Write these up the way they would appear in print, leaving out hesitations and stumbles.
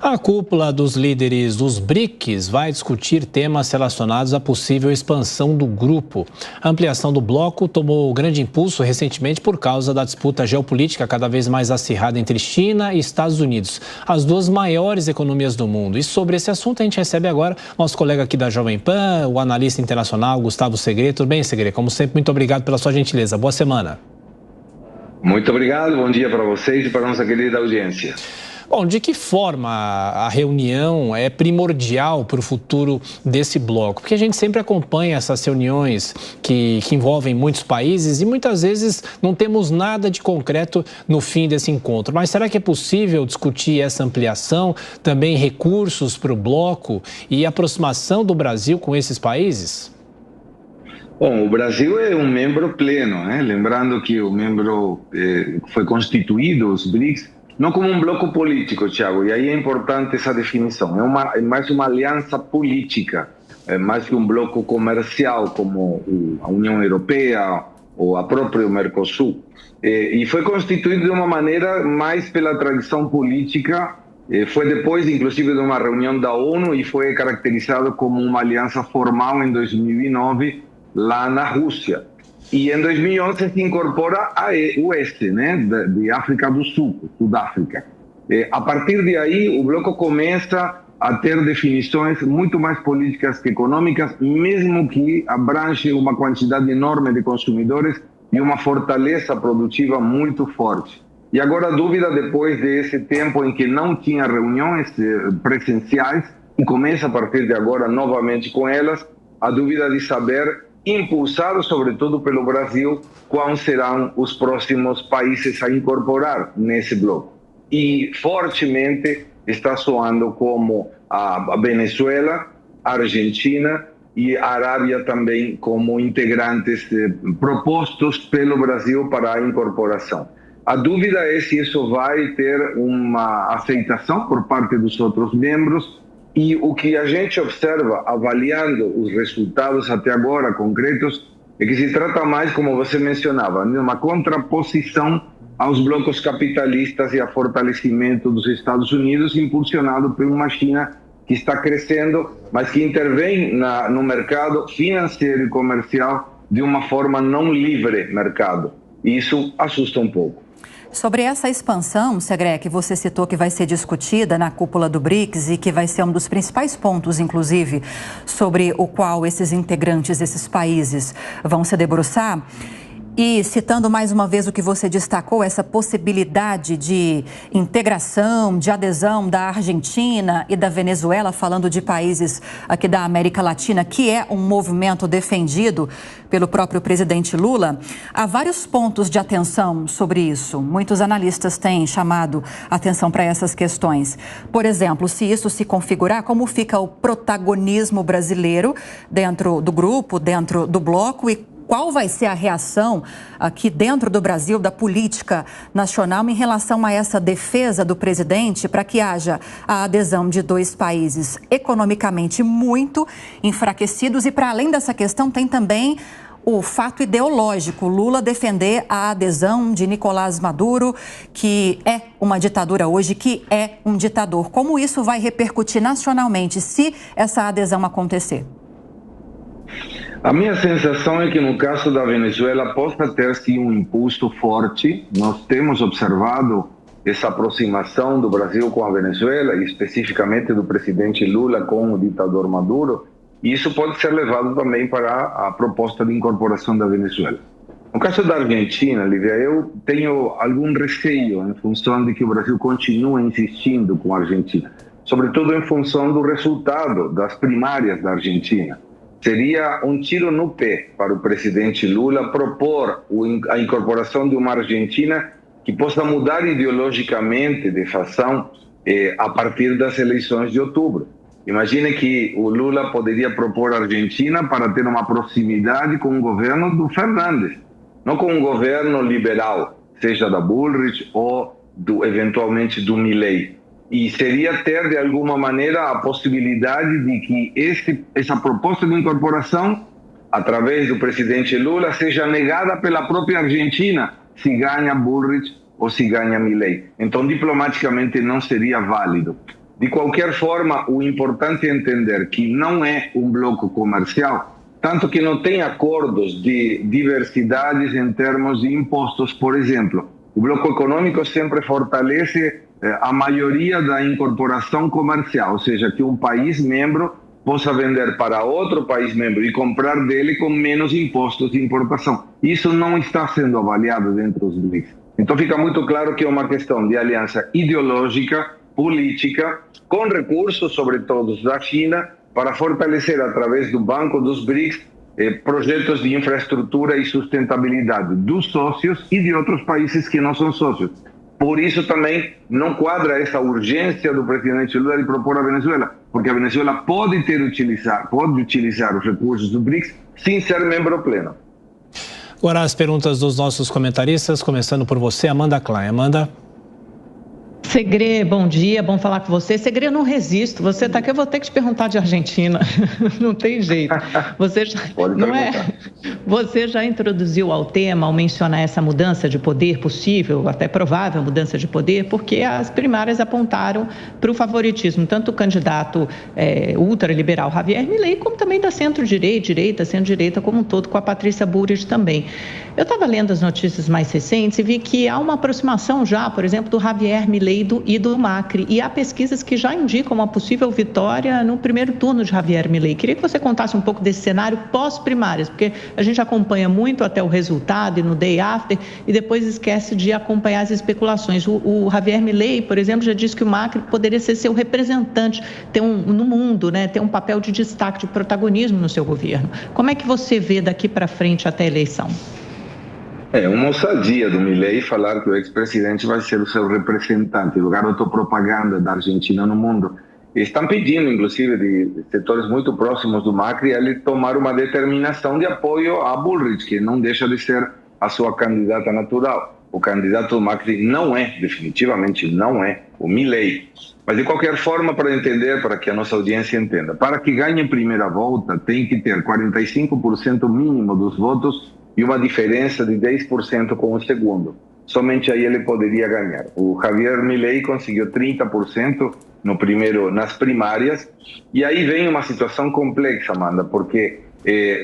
A cúpula dos líderes dos BRICS vai discutir temas relacionados à possível expansão do grupo. A ampliação do bloco tomou grande impulso recentemente por causa da disputa geopolítica cada vez mais acirrada entre China e Estados Unidos, as duas maiores economias do mundo. E sobre esse assunto a gente recebe agora nosso colega aqui da Jovem Pan, o analista internacional Gustavo Segre. Tudo bem, Segre? Como sempre, muito obrigado pela sua gentileza. Boa semana. Muito obrigado, bom dia para vocês e para a nossa querida audiência. Bom, de que forma a reunião é primordial para o futuro desse bloco? Porque a gente sempre acompanha essas reuniões que envolvem muitos países e muitas vezes não temos nada de concreto no fim desse encontro. Mas será que é possível discutir essa ampliação, também recursos para o bloco e aproximação do Brasil com esses países? Bom, o Brasil é um membro pleno, né? Lembrando que o membro foi constituído, os BRICS, não como um bloco político, Thiago, e aí é importante essa definição. É mais uma aliança política, é mais que um bloco comercial como a União Europeia ou a própria Mercosul. E foi constituído de uma maneira mais pela tradição política, foi depois, inclusive, de uma reunião da ONU e foi caracterizado como uma aliança formal em 2009 lá na Rússia. E em 2011 se incorpora a oeste, né, de África do Sul, Sudáfrica. A partir de aí, o bloco começa a ter definições muito mais políticas que econômicas, mesmo que abrange uma quantidade enorme de consumidores e uma fortaleza produtiva muito forte. E agora a dúvida, depois desse tempo em que não tinha reuniões presenciais, e começa a partir de agora novamente com elas, a dúvida de saber, impulsado sobretudo pelo Brasil, quais serão os próximos países a incorporar nesse bloco. E fortemente está soando como a Venezuela, a Argentina e a Arábia também como integrantes propostos pelo Brasil para a incorporação. A dúvida é se isso vai ter uma aceitação por parte dos outros membros. E o que a gente observa, avaliando os resultados até agora concretos, é que se trata mais, como você mencionava, de uma contraposição aos blocos capitalistas e a fortalecimento dos Estados Unidos, impulsionado por uma China que está crescendo, mas que intervém no mercado financeiro e comercial de uma forma não livre mercado. E isso assusta um pouco. Sobre essa expansão, Segre, que você citou que vai ser discutida na cúpula do BRICS e que vai ser um dos principais pontos, inclusive, sobre o qual esses integrantes, esses países vão se debruçar. E citando mais uma vez o que você destacou, essa possibilidade de integração, de adesão da Argentina e da Venezuela, falando de países aqui da América Latina, que é um movimento defendido pelo próprio presidente Lula, há vários pontos de atenção sobre isso. Muitos analistas têm chamado atenção para essas questões. Por exemplo, se isso se configurar, como fica o protagonismo brasileiro dentro do grupo, dentro do bloco e qual vai ser a reação aqui dentro do Brasil, da política nacional, em relação a essa defesa do presidente para que haja a adesão de dois países economicamente muito enfraquecidos? E para além dessa questão, tem também o fato ideológico, Lula defender a adesão de Nicolás Maduro, que é uma ditadura hoje, que é um ditador. Como isso vai repercutir nacionalmente se essa adesão acontecer? A minha sensação é que no caso da Venezuela possa ter sim um impulso forte. Nós temos observado essa aproximação do Brasil com a Venezuela e especificamente do presidente Lula com o ditador Maduro. E isso pode ser levado também para a proposta de incorporação da Venezuela. No caso da Argentina, Lívia, eu tenho algum receio em função de que o Brasil continue insistindo com a Argentina, sobretudo em função do resultado das primárias da Argentina. Seria um tiro no pé para o presidente Lula propor a incorporação de uma Argentina que possa mudar ideologicamente de fação a partir das eleições de outubro. Imagine que o Lula poderia propor a Argentina para ter uma proximidade com o governo do Fernandes, não com um governo liberal, seja da Bullrich ou eventualmente do Milei. E seria ter, de alguma maneira, a possibilidade de que essa proposta de incorporação, através do presidente Lula, seja negada pela própria Argentina, se ganha Bullrich ou se ganha Milei. Então, diplomaticamente, não seria válido. De qualquer forma, o importante é entender que não é um bloco comercial, tanto que não tem acordos de diversidades em termos de impostos, por exemplo. O bloco econômico sempre fortalece a maioria da incorporação comercial, ou seja, que um país membro possa vender para outro país membro e comprar dele com menos impostos de importação. Isso não está sendo avaliado dentro dos BRICS. Então fica muito claro que é uma questão de aliança ideológica, política, com recursos, sobretudo da China, para fortalecer através do Banco dos BRICS projetos de infraestrutura e sustentabilidade dos sócios e de outros países que não são sócios. Por isso também não quadra essa urgência do presidente Lula de propor a Venezuela, porque a Venezuela pode utilizar os recursos do BRICS sem ser membro pleno. Agora as perguntas dos nossos comentaristas, começando por você, Amanda Klein. Amanda? Segre, bom dia, bom falar com você. Segre, eu não resisto. Você está aqui, eu vou ter que te perguntar de Argentina. Não tem jeito. Você já introduziu ao tema ao mencionar essa mudança de poder possível, até provável mudança de poder, porque as primárias apontaram para o favoritismo, tanto o candidato ultraliberal Javier Milei, como também da centro-direita como um todo, com a Patrícia Bullrich também. Eu estava lendo as notícias mais recentes e vi que há uma aproximação já, por exemplo, do Javier Milei e do Macri, e há pesquisas que já indicam uma possível vitória no primeiro turno de Javier Milei. Queria que você contasse um pouco desse cenário pós-primárias, porque a gente acompanha muito até o resultado e no day after, e depois esquece de acompanhar as especulações. O Javier Milei, por exemplo, já disse que o Macri poderia ser seu representante no mundo, né, ter um papel de destaque, de protagonismo no seu governo. Como é que você vê daqui para frente até a eleição? É uma ousadia do Milei falar que o ex-presidente vai ser o seu representante, o garoto propaganda da Argentina no mundo. Estão pedindo, inclusive, de setores muito próximos do Macri, ele tomar uma determinação de apoio a Bullrich, que não deixa de ser a sua candidata natural. O candidato do Macri não é, definitivamente não é, o Milei. Mas, de qualquer forma, para entender, para que a nossa audiência entenda, para que ganhe em primeira volta, tem que ter 45% mínimo dos votos e uma diferença de 10% com o segundo. Somente aí ele poderia ganhar. O Javier Milei conseguiu 30% nas primárias, e aí vem uma situação complexa, Amanda, porque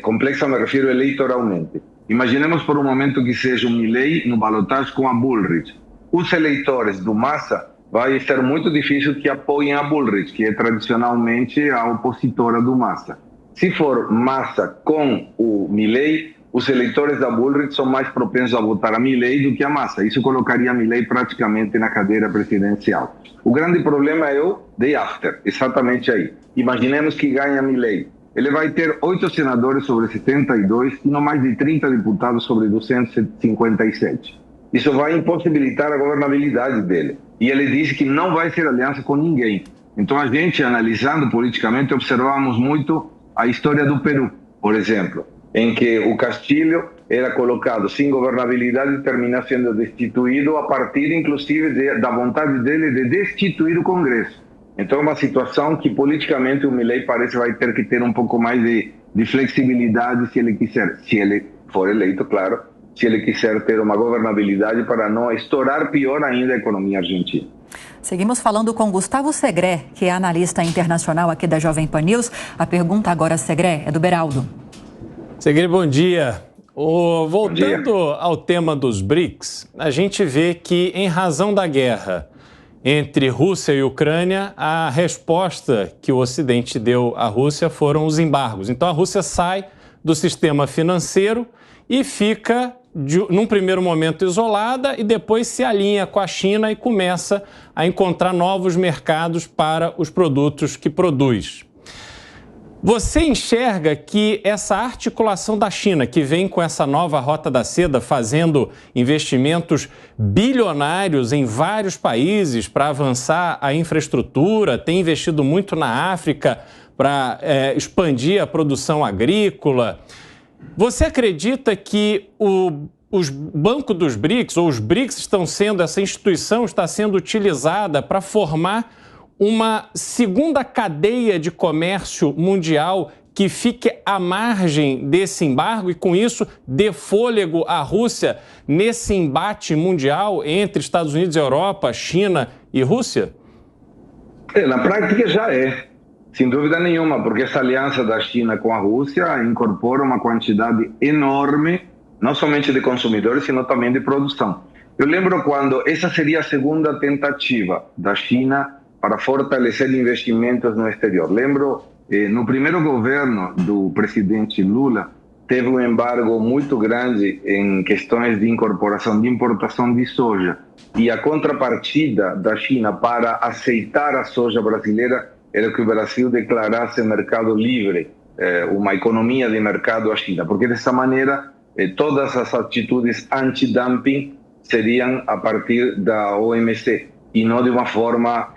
complexa me refiro eleitoralmente. Imaginemos por um momento que seja o Milei no balotagem com a Bullrich. Os eleitores do Massa vai ser muito difícil que apoiem a Bullrich, que é tradicionalmente a opositora do Massa. Se for Massa com o Milei, os eleitores da Bullrich são mais propensos a votar a Milei do que a Massa. Isso colocaria a Milei praticamente na cadeira presidencial. O grande problema é o day after, exatamente aí. Imaginemos que ganha Milei. Ele vai ter 8 senadores sobre 72 e não mais de 30 deputados sobre 257. Isso vai impossibilitar a governabilidade dele. E ele disse que não vai ser aliança com ninguém. Então a gente, analisando politicamente, observamos muito a história do Peru, por exemplo, em que o Castilho era colocado sem governabilidade e termina sendo destituído a partir, inclusive, da vontade dele de destituir o Congresso. Então é uma situação que politicamente o Milei parece vai ter que ter um pouco mais de flexibilidade se ele quiser, se ele for eleito, claro, se ele quiser ter uma governabilidade para não estourar pior ainda a economia argentina. Seguimos falando com Gustavo Segré, que é analista internacional aqui da Jovem Pan News. A pergunta agora, Segré, é do Beraldo. Segre, bom dia. Voltando ao tema dos BRICS, a gente vê que, em razão da guerra entre Rússia e Ucrânia, a resposta que o Ocidente deu à Rússia foram os embargos. Então, a Rússia sai do sistema financeiro e fica, num primeiro momento, isolada e depois se alinha com a China e começa a encontrar novos mercados para os produtos que produz. Você enxerga que essa articulação da China, que vem com essa nova Rota da Seda, fazendo investimentos bilionários em vários países para avançar a infraestrutura, tem investido muito na África para expandir a produção agrícola. Você acredita que os bancos dos BRICS, ou os BRICS estão sendo, essa instituição está sendo utilizada para formar uma segunda cadeia de comércio mundial que fique à margem desse embargo e, com isso, dê fôlego à Rússia nesse embate mundial entre Estados Unidos e Europa, China e Rússia? Na prática já é, sem dúvida nenhuma, porque essa aliança da China com a Rússia incorpora uma quantidade enorme, não somente de consumidores, sino também de produção. Eu lembro quando essa seria a segunda tentativa da China para fortalecer investimentos no exterior. Lembro, no primeiro governo do presidente Lula, teve um embargo muito grande em questões de incorporação, de importação de soja. E a contrapartida da China para aceitar a soja brasileira era que o Brasil declarasse mercado livre, uma economia de mercado à China, porque dessa maneira todas as atitudes anti-dumping seriam a partir da OMC e não de uma forma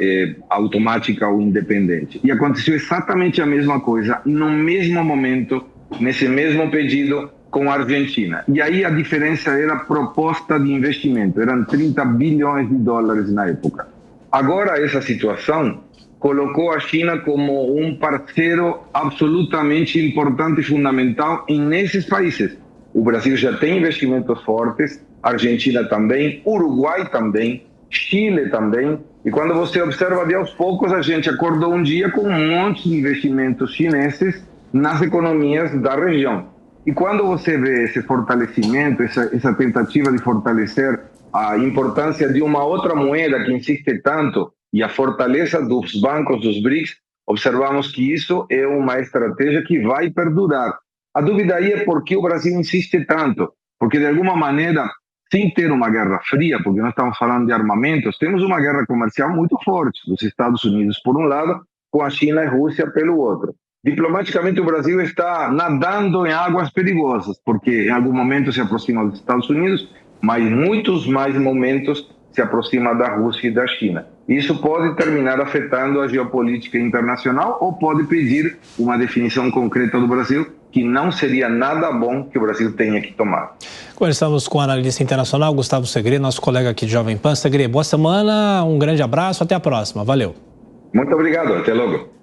automática ou independente. E aconteceu exatamente a mesma coisa no mesmo momento, nesse mesmo pedido com a Argentina. E aí a diferença era a proposta de investimento, eram 30 bilhões de dólares na época. Agora essa situação colocou a China como um parceiro absolutamente importante e fundamental nesses países. O Brasil já tem investimentos fortes, a Argentina também, Uruguai também, Chile também. E quando você observa de aos poucos, a gente acordou um dia com um monte de investimentos chineses nas economias da região. E quando você vê esse fortalecimento, essa tentativa de fortalecer a importância de uma outra moeda que insiste tanto e a fortaleza dos bancos dos BRICS, observamos que isso é uma estratégia que vai perdurar. A dúvida aí é por que o Brasil insiste tanto, porque de alguma maneira, sem ter uma guerra fria, porque nós estamos falando de armamentos, temos uma guerra comercial muito forte dos Estados Unidos por um lado, com a China e a Rússia pelo outro. Diplomaticamente o Brasil está nadando em águas perigosas, porque em algum momento se aproxima dos Estados Unidos, mas em muitos mais momentos se aproxima da Rússia e da China. Isso pode terminar afetando a geopolítica internacional ou pode pedir uma definição concreta do Brasil, que não seria nada bom que o Brasil tenha que tomar. Conversamos com o analista internacional Gustavo Segre, nosso colega aqui de Jovem Pan. Segre, boa semana, um grande abraço, até a próxima. Valeu. Muito obrigado, até logo.